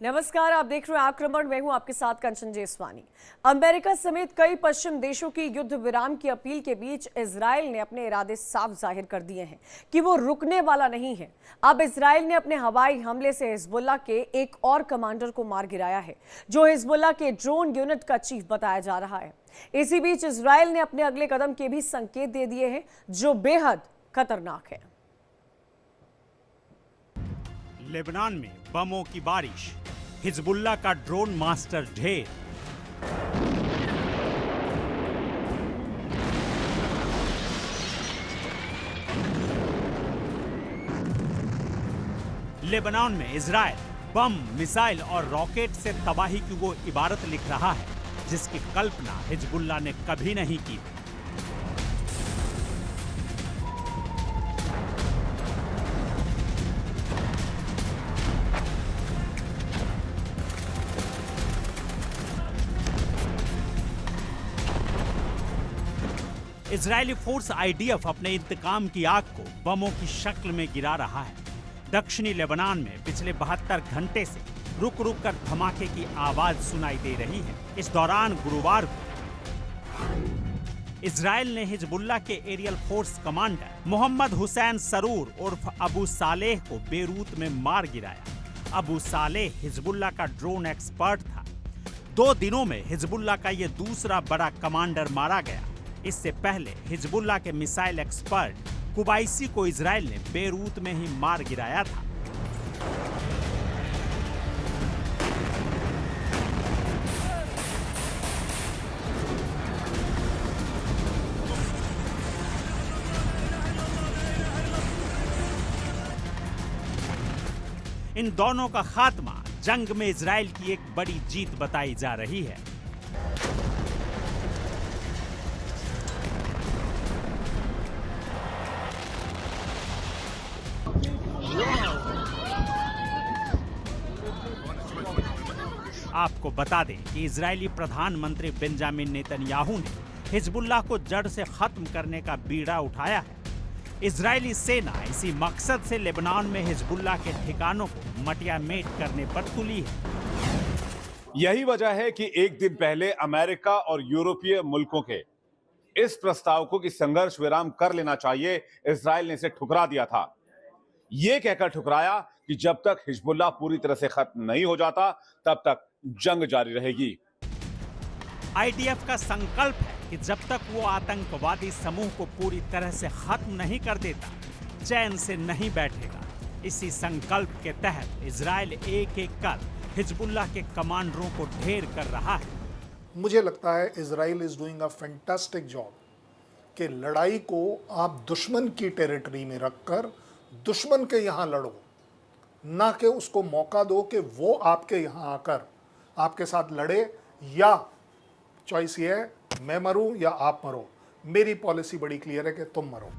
नमस्कार, आप देख रहे हैं आक्रमण। मैं हूं आपके साथ कंचन जेसवानी। अमेरिका समेत कई पश्चिम देशों की युद्ध विराम की अपील के बीच इजराइल ने अपने इरादे साफ जाहिर कर दिए हैं कि वो रुकने वाला नहीं है। अब इजराइल ने अपने हवाई हमले से हिजबुल्लाह के एक और कमांडर को मार गिराया है, जो हिजबुल्लाह के ड्रोन यूनिट का चीफ बताया जा रहा है। इसी बीच इजराइल ने अपने अगले कदम के भी संकेत दे दिए हैं, जो बेहद खतरनाक है। लेबनान में बमों की बारिश, हिजबुल्लाह का ड्रोन मास्टर ढेर। लेबनान में इजराइल बम, मिसाइल और रॉकेट से तबाही की वो इबारत लिख रहा है जिसकी कल्पना हिजबुल्लाह ने कभी नहीं की। इजरायली फोर्स आईडीएफ अपने इंतकाम की आग को बमों की शक्ल में गिरा रहा है। दक्षिणी लेबनान में पिछले 72 घंटे से रुक रुक कर धमाके की आवाज सुनाई दे रही है। इस दौरान गुरुवार को इजराइल ने हिजबुल्लाह के aerial force commander Mohammed Hussein Srour उर्फ अबू सालेह को बेरूत में मार गिराया। अबू सालेह हिजबुल्लाह का ड्रोन एक्सपर्ट था। 2 दिनों में हिजबुल्लाह का यह दूसरा बड़ा कमांडर मारा गया। इससे पहले हिजबुल्लाह के मिसाइल एक्सपर्ट कुबैसी को इजराइल ने बेरूत में ही मार गिराया था। इन दोनों का खात्मा जंग में इजराइल की एक बड़ी जीत बताई जा रही है। आपको बता दें कि इजरायली प्रधानमंत्री बेंजामिन नेतन्याहू ने हिजबुल्लाह को जड़ से खत्म करने का बीड़ा उठाया है। इजरायली सेना इसी मकसद से लेबनान में हिजबुल्लाह के ठिकानों को मटियामेट करने पर तुली है। यही वजह है कि एक दिन पहले अमेरिका और यूरोपीय मुल्कों के इस प्रस्ताव को कि संघर्ष विराम कर लेना चाहिए, इजराइल ने इसे ठुकरा दिया था। यह कहकर ठुकराया कि जब तक हिजबुल्लाह पूरी तरह से खत्म नहीं हो जाता, तब तक जंग जारी रहेगी। आईडीएफ का संकल्प है कि जब तक वो आतंकवादी समूह को पूरी तरह से खत्म नहीं कर देता, चैन से नहीं बैठेगा। इसी संकल्प के तहत इजराइल एक एक कर हिजबुल्लाह के कमांडरों को ढेर कर रहा है। मुझे लगता है Israel is doing a fantastic job कि लड़ाई को आप दुश्मन की टेरिटरी में रखकर दुश्मन के यहाँ लड़ो, ना कि उसको मौका दो कि वो आपके यहाँ आकर आपके साथ लड़े। या चॉइस ये है, मैं मरूं या आप मरो। मेरी पॉलिसी बड़ी क्लियर है कि तुम मरो।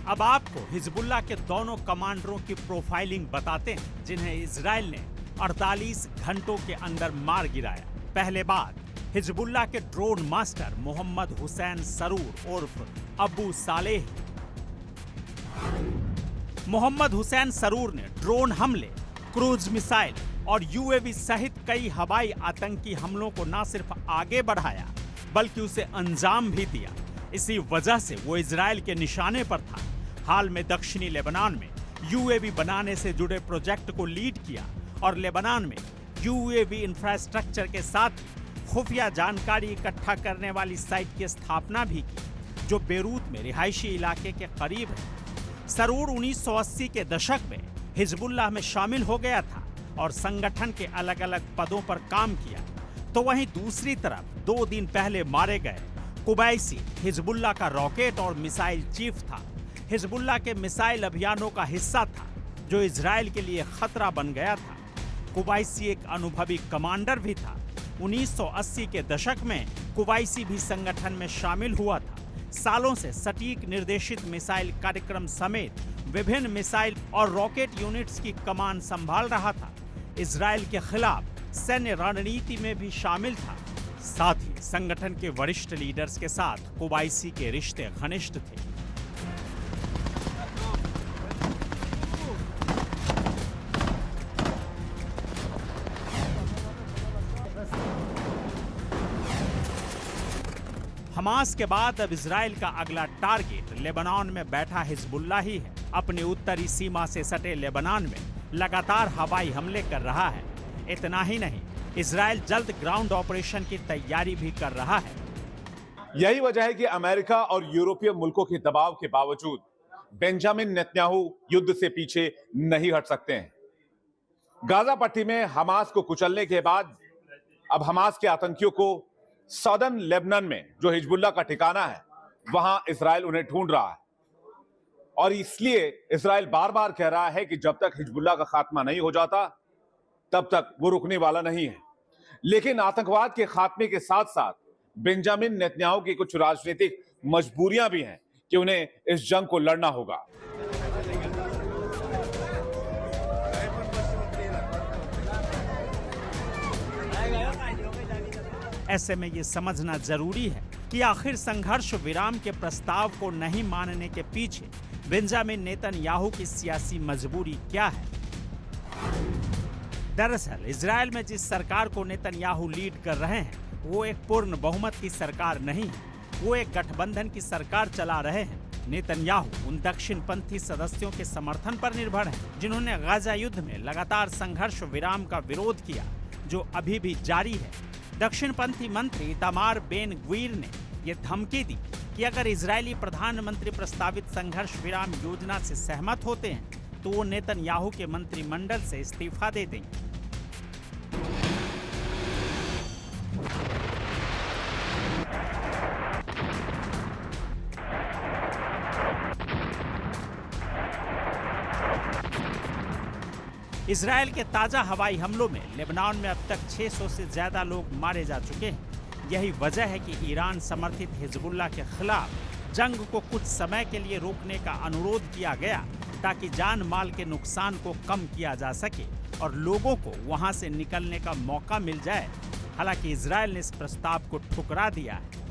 अब आपको हिजबुल्लाह के दोनों कमांडरों की प्रोफाइलिंग बताते हैं, जिन्हें इजराइल ने 48 घंटों के अंदर मार गिराया। पहले बात हिजबुल्लाह के drone master Mohammad Hussein Srour उर्फ अबू सालेह। मोहम्मद हुसैन सरूर ने ड्रोन हमले, क्रूज मिसाइल और यूएवी सहित कई हवाई आतंकी हमलों को न सिर्फ आगे बढ़ाया, बल्कि उसे अंजाम भी दिया। इसी वजह से वो इजराइल के निशाने पर था। हाल में दक्षिणी लेबनान में यूएवी बनाने से जुड़े प्रोजेक्ट को लीड किया और लेबनान में यूएवी इंफ्रास्ट्रक्चर के साथ खुफिया जानकारी इकट्ठा करने वाली साइट की स्थापना भी की, जो बेरूत में रिहायशी इलाके के करीब है। सरूर 1980 के दशक में हिजबुल्लाह में शामिल हो गया था और संगठन के अलग अलग पदों पर काम किया। तो वहीं दूसरी तरफ 2 दिन पहले मारे गए कुबैसी हिजबुल्लाह का रॉकेट और मिसाइल चीफ था। हिजबुल्लाह के मिसाइल अभियानों का हिस्सा था, जो इजराइल के लिए खतरा बन गया था। कुबैसी एक अनुभवी कमांडर भी था। 1980 के दशक में कुबैसी भी संगठन में शामिल हुआ था। सालों से सटीक निर्देशित मिसाइल कार्यक्रम समेत विभिन्न मिसाइल और रॉकेट यूनिट्स की कमान संभाल रहा था। इजराइल के खिलाफ सैन्य रणनीति में भी शामिल था। साथ ही संगठन के वरिष्ठ लीडर्स के साथ कुवैसी के रिश्ते घनिष्ठ थे। हमास के बाद अब इजराइल का अगला टारगेट लेबनान में बैठा हिजबुल्लाह ही है। अपनी उत्तरी सीमा से सटे लेबनान में लगातार हवाई हमले कर रहा है। इतना ही नहीं, इजराइल जल्द ग्राउंड ऑपरेशन की तैयारी भी कर रहा है। यही वजह है कि अमेरिका और यूरोपीय मुल्कों के दबाव के बावजूद बेंजामिन नेतन्याहू युद्ध से पीछे नहीं हट सकते हैं। गाजा पट्टी में हमास को कुचलने के बाद अब हमास के आतंकियों को सदर्न लेबनान में, जो हिजबुल्लाह का ठिकाना है, वहां इजराइल उन्हें ढूंढ रहा है। और इसलिए इजराइल बार बार कह रहा है कि जब तक हिजबुल्लाह का खात्मा नहीं हो जाता तब तक वो रुकने वाला नहीं है। लेकिन आतंकवाद के खात्मे के साथ साथ बेंजामिन नेतन्याहू की कुछ राजनीतिक मजबूरियां भी हैं कि उन्हें इस जंग को लड़ना होगा। ऐसे में ये समझना जरूरी है कि आखिर संघर्ष विराम के प्रस्ताव को नहीं मानने के पीछे बेंजामिन नेतन्याहू की सियासी मजबूरी क्या है। दरअसल इजराइल में जिस सरकार को नेतन्याहू लीड कर रहे हैं वो एक पूर्ण बहुमत की सरकार नहीं है, वो एक गठबंधन की सरकार चला रहे हैं। नेतन्याहू उन दक्षिणपंथी सदस्यों के समर्थन पर निर्भर हैं जिन्होंने गाजा युद्ध में लगातार संघर्ष विराम का विरोध किया, जो अभी भी जारी है। दक्षिणपंथी मंत्री इतामार बेन ग्वीर ने यह धमकी दी कि अगर इजरायली प्रधानमंत्री प्रस्तावित संघर्ष विराम योजना से सहमत होते हैं तो वो नेतन्याहू के मंत्रिमंडल से इस्तीफा दे देंगे। इजराइल के ताजा हवाई हमलों में लेबनान में अब तक 600 से ज्यादा लोग मारे जा चुके हैं। यही वजह है कि ईरान समर्थित हिजबुल्लाह के खिलाफ जंग को कुछ समय के लिए रोकने का अनुरोध किया गया ताकि जान माल के नुकसान को कम किया जा सके और लोगों को वहां से निकलने का मौका मिल जाए। हालांकि इजराइल ने इस प्रस्ताव को ठुकरा दिया है।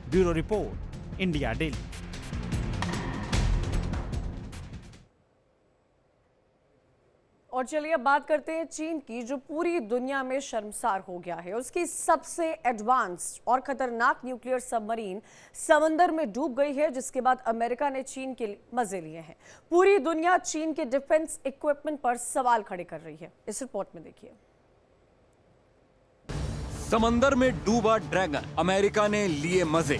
Bureau report, India daily. और चलिए अब बात करते हैं चीन की, जो पूरी दुनिया में शर्मसार हो गया है। उसकी सबसे एडवांस और खतरनाक न्यूक्लियर सबमरीन समंदर में डूब गई है, जिसके बाद अमेरिका ने चीन के मजे लिए हैं। पूरी दुनिया चीन के डिफेंस इक्विपमेंट पर सवाल खड़े कर रही है। इस रिपोर्ट में देखिए। समंदर में डूबा ड्रैगन, अमेरिका ने लिए मजे,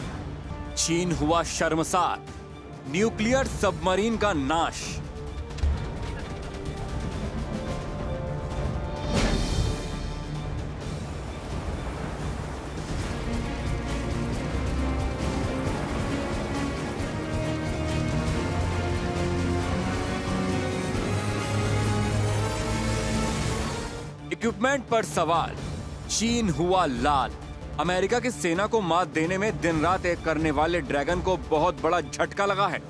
चीन हुआ शर्मसार, न्यूक्लियर सबमरीन का नाश। इक्विपमेंट पर सवाल, चीन हुआ लाल। अमेरिका की सेना को मात देने में दिन रात एक करने वाले ड्रैगन को बहुत बड़ा झटका लगा है।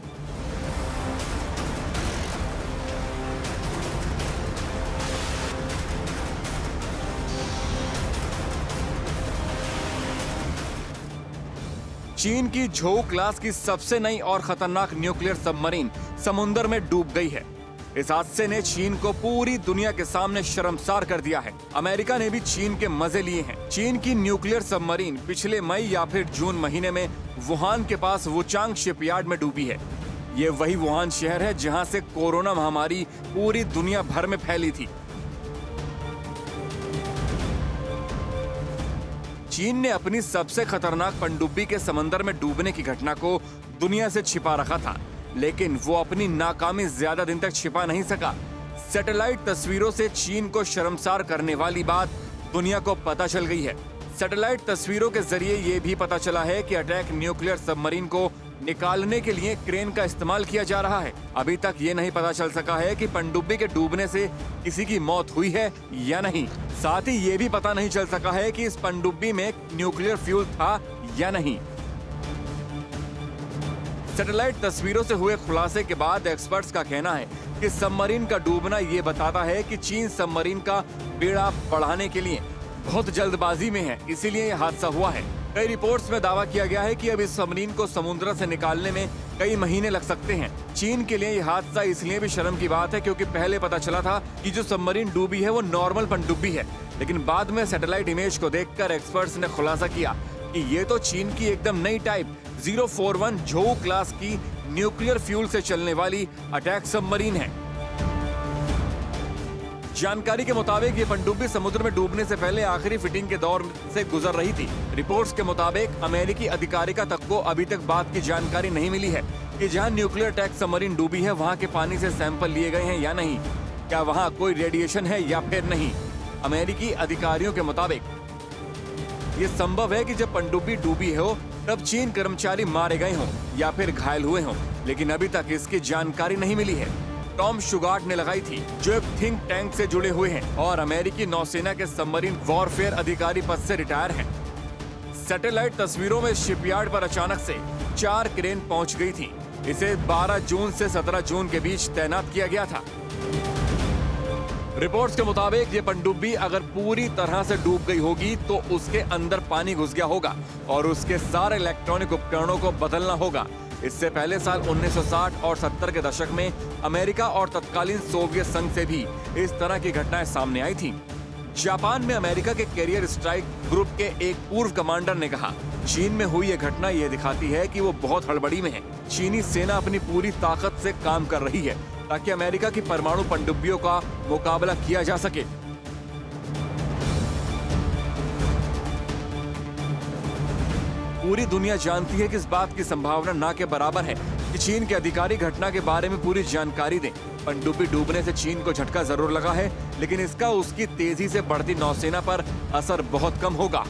चीन की झोउ क्लास की सबसे नई और खतरनाक न्यूक्लियर सबमरीन समुद्र में डूब गई है। इस हादसे ने चीन को पूरी दुनिया के सामने शर्मसार कर दिया है। अमेरिका ने भी चीन के मजे लिए हैं। चीन की न्यूक्लियर सबमरीन पिछले मई या फिर जून महीने में वुहान के पास वुचांग शिपयार्ड में डूबी है। ये वही वुहान शहर है जहां से कोरोना महामारी पूरी दुनिया भर में फैली थी। चीन ने अपनी सबसे खतरनाक पनडुब्बी के समंदर में डूबने की घटना को दुनिया से छिपा रखा था, लेकिन वो अपनी नाकामी ज्यादा दिन तक छिपा नहीं सका। सैटेलाइट तस्वीरों से चीन को शर्मसार करने वाली बात दुनिया को पता चल गई है। सैटेलाइट तस्वीरों के जरिए ये भी पता चला है कि अटैक न्यूक्लियर सबमरीन को निकालने के लिए क्रेन का इस्तेमाल किया जा रहा है। अभी तक ये नहीं पता चल सका है कि पनडुब्बी के डूबने से किसी की मौत हुई है या नहीं। साथ ही ये भी पता नहीं चल सका है कि इस पनडुब्बी में न्यूक्लियर फ्यूल था या नहीं। सैटेलाइट तस्वीरों से हुए खुलासे के बाद एक्सपर्ट्स का कहना है कि सबमरीन का डूबना ये बताता है कि चीन सबमरीन का बेड़ा बढ़ाने के लिए बहुत जल्दबाजी में है, इसीलिए यह हादसा हुआ है। कई रिपोर्ट्स में दावा किया गया है कि अब इस सबमरीन को समुद्र से निकालने में कई महीने लग सकते हैं। चीन के लिए यह हादसा इसलिए भी शर्म की बात है क्योंकि पहले पता चला था कि जो सबमरीन डूबी है वो नॉर्मल पनडुब्बी है, लेकिन बाद में सैटेलाइट इमेज को देखकर एक्सपर्ट्स ने खुलासा किया कि ये तो चीन की एकदम नई टाइप 041 झोउ क्लास की न्यूक्लियर फ्यूल से चलने वाली अटैक सबमरीन है। जानकारी के मुताबिक ये पनडुब्बी समुद्र में डूबने से पहले आखिरी फिटिंग के दौर से गुजर रही थी। रिपोर्ट्स के मुताबिक अमेरिकी अधिकारिका तक को अभी तक बात की जानकारी नहीं मिली है कि जहां न्यूक्लियर अटैक सबमरीन डूबी है वहां के पानी से सैंपल लिए गए हैं या नहीं, क्या वहां कोई रेडिएशन है या फिर नहीं। अमेरिकी अधिकारियों के मुताबिक ये संभव है कि जब पनडुब्बी डूबी हो तब चीन कर्मचारी मारे गए हों या फिर घायल हुए हों, लेकिन अभी तक इसकी जानकारी नहीं मिली है। टॉम शुगार्ट ने लगाई थी, जो एक थिंक टैंक से जुड़े हुए हैं और अमेरिकी नौसेना के सबमरीन वॉरफेयर अधिकारी पद से रिटायर हैं। सैटेलाइट तस्वीरों में शिपयार्ड पर अचानक से 4 क्रेन पहुंच गई थी। इसे 12 जून से 17 जून के बीच तैनात किया गया था। रिपोर्ट्स के मुताबिक ये पनडुब्बी अगर पूरी तरह से डूब गई होगी तो उसके अंदर पानी घुस गया होगा और उसके सारे इलेक्ट्रॉनिक उपकरणों को बदलना होगा। इससे पहले साल 1960 और 70 के दशक में अमेरिका और तत्कालीन सोवियत संघ से भी इस तरह की घटनाएं सामने आई थीं। जापान में अमेरिका के कैरियर स्ट्राइक ग्रुप के एक पूर्व कमांडर ने कहा, चीन में हुई ये घटना ये दिखाती है कि वो बहुत हड़बड़ी में है। चीनी सेना अपनी पूरी ताकत से काम कर रही है ताकि अमेरिका की परमाणु पनडुब्बियों का मुकाबला किया जा सके। पूरी दुनिया जानती है कि इस बात की संभावना ना के बराबर है कि चीन के अधिकारी घटना के बारे में पूरी जानकारी दें। पनडुब्बी डूबने से चीन को झटका जरूर लगा है, लेकिन इसका उसकी तेजी से बढ़ती नौसेना पर असर बहुत कम होगा।